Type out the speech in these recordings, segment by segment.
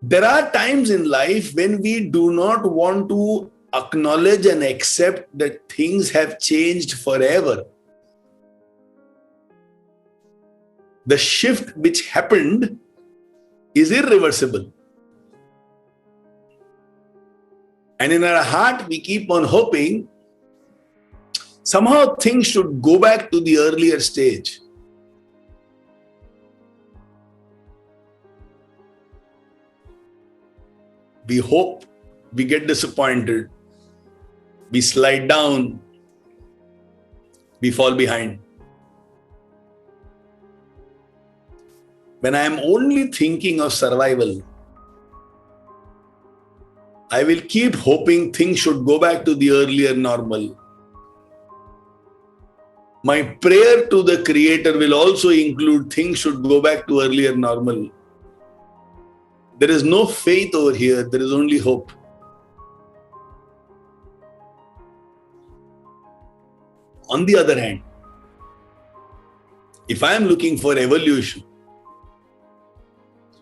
There are times in life when we do not want to acknowledge and accept that things have changed forever. The shift which happened is irreversible. And in our heart, we keep on hoping somehow things should go back to the earlier stage. We hope, we get disappointed, we slide down, we fall behind. When I am only thinking of survival, I will keep hoping things should go back to the earlier normal. My prayer to the Creator will also include things should go back to earlier normal. There is no faith over here, there is only hope. On the other hand, if I am looking for evolution,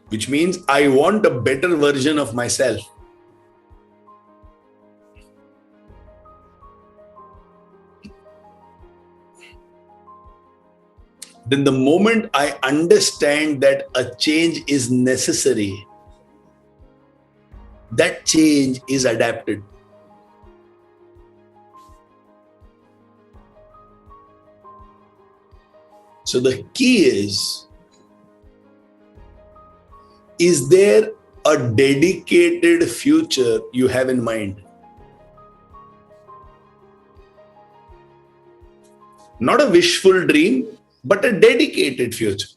which means I want a better version of myself, then the moment I understand that a change is necessary, that change is adapted. So the key is there a dedicated future you have in mind? Not a wishful dream, but a dedicated future.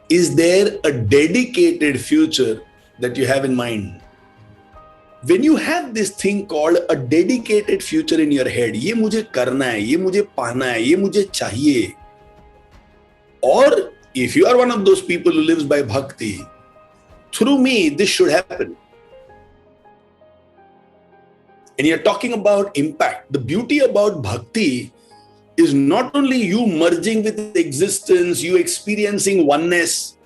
Is there a dedicated future that you have in mind? When you have this thing called a dedicated future in your head, ये मुझे करना है, ये मुझे पाना है, ये मुझे चाहिए. Or if you are one of those people who lives by bhakti, through me this should happen. And you're talking about impact. The beauty about bhakti is not only you merging with existence, you experiencing oneness.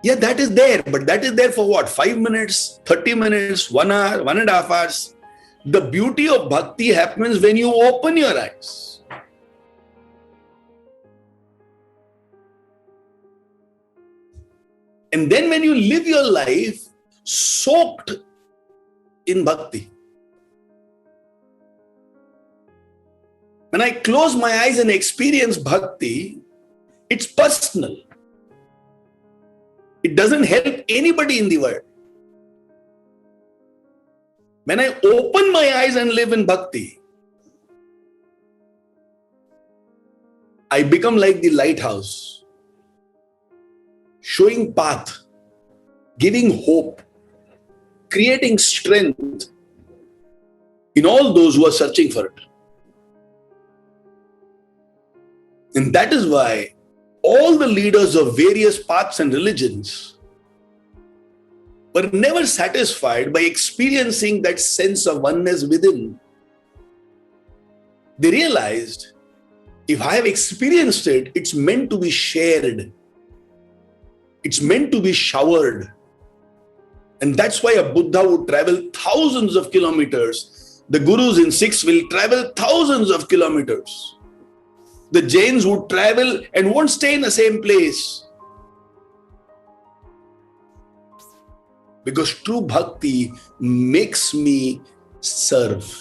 Yeah, that is there, but that is there for what? 5 minutes, 30 minutes, 1 hour, 1.5 hours. The beauty of bhakti happens when you open your eyes. And then when you live your life soaked in bhakti. When I close my eyes and experience bhakti, it's personal. It doesn't help anybody in the world. When I open my eyes and live in bhakti, I become like the lighthouse, showing path, giving hope, creating strength in all those who are searching for it. And that is why all the leaders of various paths and religions were never satisfied by experiencing that sense of oneness within. They realized, if I have experienced it, it's meant to be shared. It's meant to be showered. And that's why a Buddha would travel thousands of kilometers. The gurus in Sikhs will travel thousands of kilometers. The Jains would travel and won't stay in the same place. Because true bhakti makes me serve.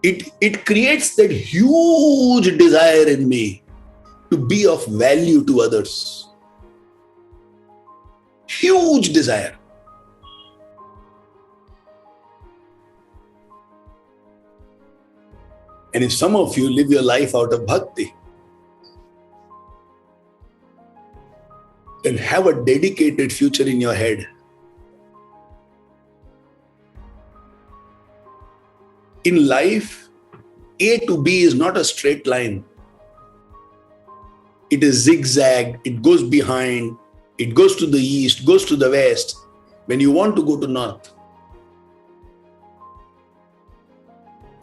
It creates that huge desire in me to be of value to others. Huge desire. And if some of you live your life out of bhakti, then have a dedicated future in your head. In life, A to B is not a straight line. It is zigzag, it goes behind, it goes to the east, goes to the west, when you want to go to north.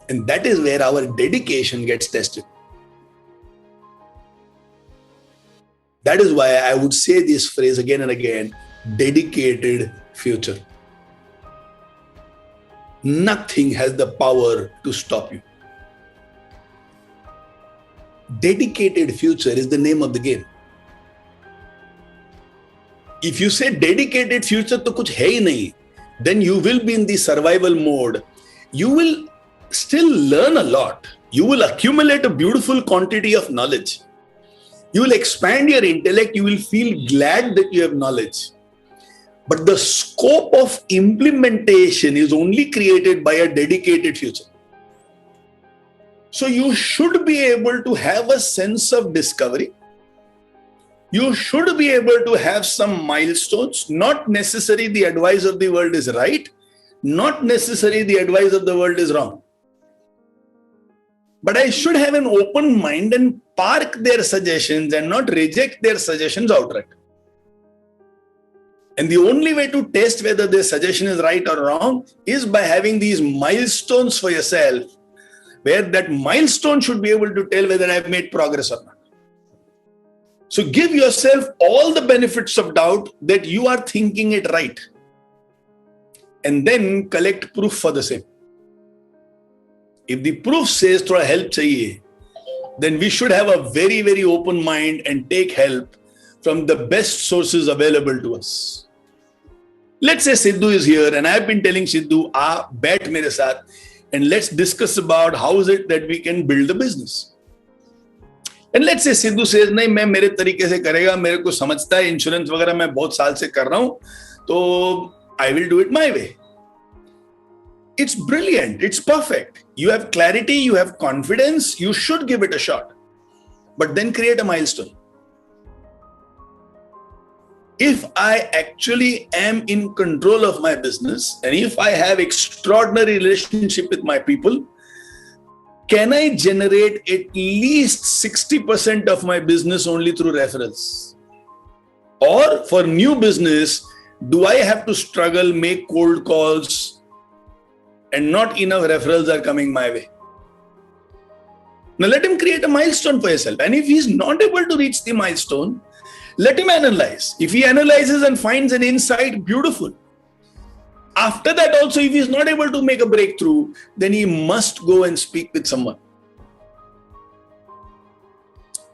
And that is where our dedication gets tested. That is why I would say this phrase again and again, dedicated future. Nothing has the power to stop you. Dedicated future is the name of the game. If you say dedicated future to kuch hai hi nahi, then you will be in the survival mode. You will still learn a lot. You will accumulate a beautiful quantity of knowledge. You will expand your intellect. You will feel glad that you have knowledge. But the scope of implementation is only created by a dedicated future. So you should be able to have a sense of discovery. You should be able to have some milestones. Not necessarily the advice of the world is right. Not necessarily the advice of the world is wrong. But I should have an open mind and park their suggestions and not reject their suggestions outright. And the only way to test whether their suggestion is right or wrong is by having these milestones for yourself, where that milestone should be able to tell whether I've made progress or not. So give yourself all the benefits of doubt that you are thinking it right. And then collect proof for the same. If the proof says thoda help chahiye, then we should have a very, very open mind and take help from the best sources available to us. Let's say Sidhu is here and I've been telling Sidhu, bet mere saath and let's discuss about how is it that we can build a business. And let's say Sidhu says, nahi, main mere tarike se karega, mere ko samajhta hai, insurance वगैरह मैं बहुत साल से कर रहा हूं, तो I will do it my way. It's brilliant. It's perfect. You have clarity, you have confidence, you should give it a shot. But then create a milestone. If I actually am in control of my business and if I have extraordinary relationship with my people, can I generate at least 60% of my business only through referrals? Or for new business, do I have to struggle, make cold calls, and not enough referrals are coming my way? Now let him create a milestone for himself. And if he's not able to reach the milestone, let him analyze. If he analyzes and finds an insight, beautiful. After that also, if he's not able to make a breakthrough, then he must go and speak with someone.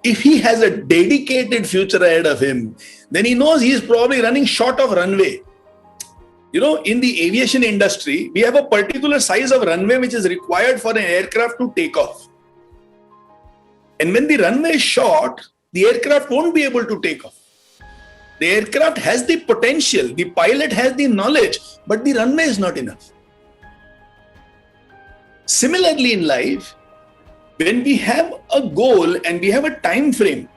If he has a dedicated future ahead of him, then he knows he is probably running short of runway. You know, in the aviation industry, we have a particular size of runway which is required for an aircraft to take off. And when the runway is short, the aircraft won't be able to take off. The aircraft has the potential, the pilot has the knowledge, but the runway is not enough. Similarly in life, when we have a goal and we have a time frame,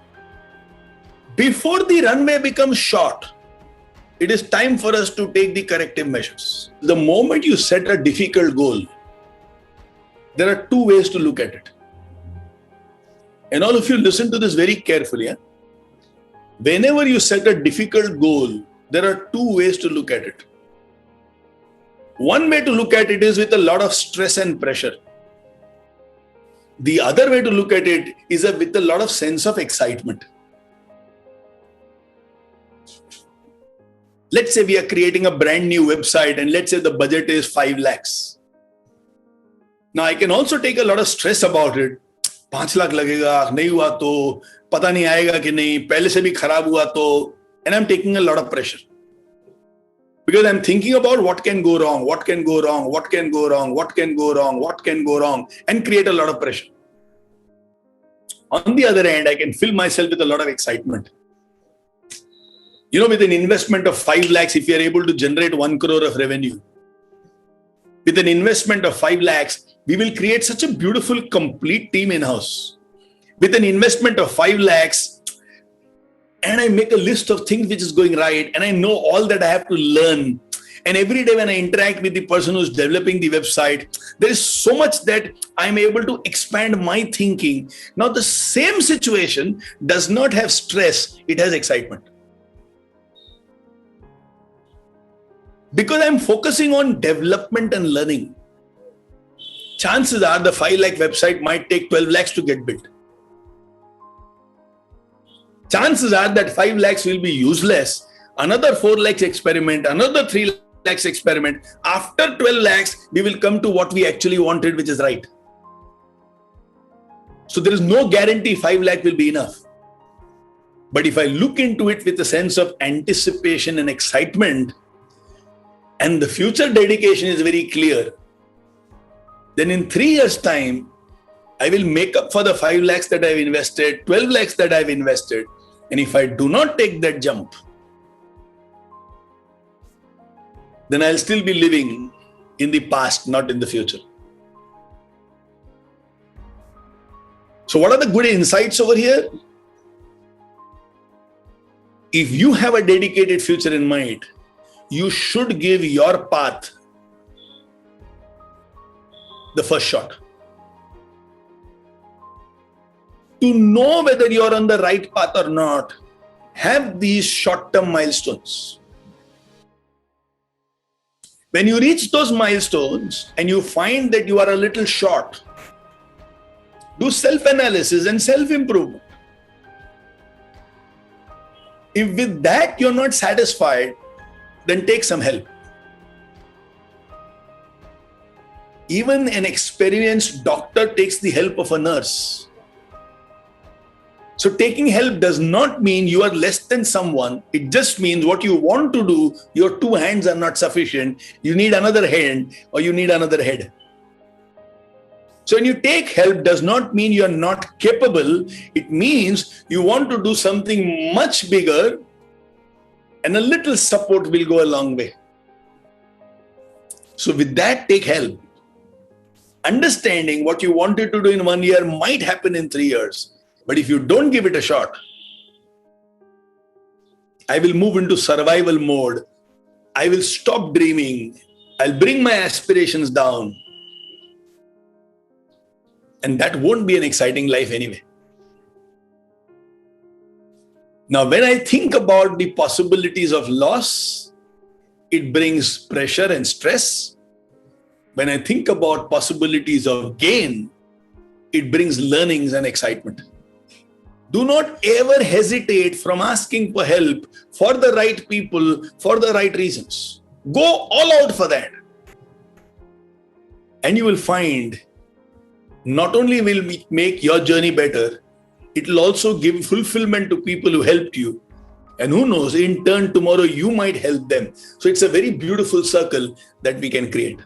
before the runway becomes short, it is time for us to take the corrective measures. The moment you set a difficult goal, there are two ways to look at it. And all of you listen to this very carefully. Yeah? Whenever you set a difficult goal, there are two ways to look at it. One way to look at it is with a lot of stress and pressure. The other way to look at it is with a lot of sense of excitement. Let's say we are creating a brand new website and let's say the budget is 5 lakhs. Now I can also take a lot of stress about it. 5 lakh lagega, nahi hua to, pata nahi aayega ki nahi, pehle se bhi kharab hua to, and I'm taking a lot of pressure. Because I'm thinking about what can go wrong, what can go wrong, what can go wrong, what can go wrong, what can go wrong, and create a lot of pressure. On the other hand, I can fill myself with a lot of excitement. You know, with an investment of 5 lakhs, if you are able to generate 1 crore of revenue, with an investment of 5 lakhs, we will create such a beautiful, complete team in-house. With an investment of 5 lakhs, and I make a list of things which is going right, and I know all that I have to learn. And every day when I interact with the person who's developing the website, there is so much that I'm able to expand my thinking. Now, the same situation does not have stress, it has excitement. Because I'm focusing on development and learning. chances are the 5 lakh website might take 12 lakhs to get built. Chances are that 5 lakhs will be useless. Another 4 lakhs experiment, another 3 lakhs experiment. After 12 lakhs, we will come to what we actually wanted, which is right. So there is no guarantee 5 lakh will be enough. But if I look into it with a sense of anticipation and excitement, and the future dedication is very clear, then in 3 years' time, I will make up for the 5 lakhs that I've invested, 12 lakhs that I've invested. And if I do not take that jump, then I'll still be living in the past, not in the future. So what are the good insights over here? If you have a dedicated future in mind, you should give your path the first shot. To know whether you're on the right path or not, have these short-term milestones. When you reach those milestones and you find that you are a little short, do self-analysis and self-improvement. If with that you're not satisfied, then take some help. Even an experienced doctor takes the help of a nurse. So taking help does not mean you are less than someone. It just means what you want to do, your 2 hands are not sufficient. You need another hand or you need another head. So when you take help does not mean you are not capable. It means you want to do something much bigger, and a little support will go a long way. So with that, take help. Understanding what you wanted to do in 1 year might happen in 3 years. But if you don't give it a shot, I will move into survival mode. I will stop dreaming. I'll bring my aspirations down. And that won't be an exciting life anyway. Now, when I think about the possibilities of loss, it brings pressure and stress. When I think about possibilities of gain, it brings learnings and excitement. Do not ever hesitate from asking for help for the right people, for the right reasons. Go all out for that. And you will find not only will it make your journey better, it will also give fulfillment to people who helped you. And who knows, in turn, tomorrow you might help them. So it's a very beautiful circle that we can create.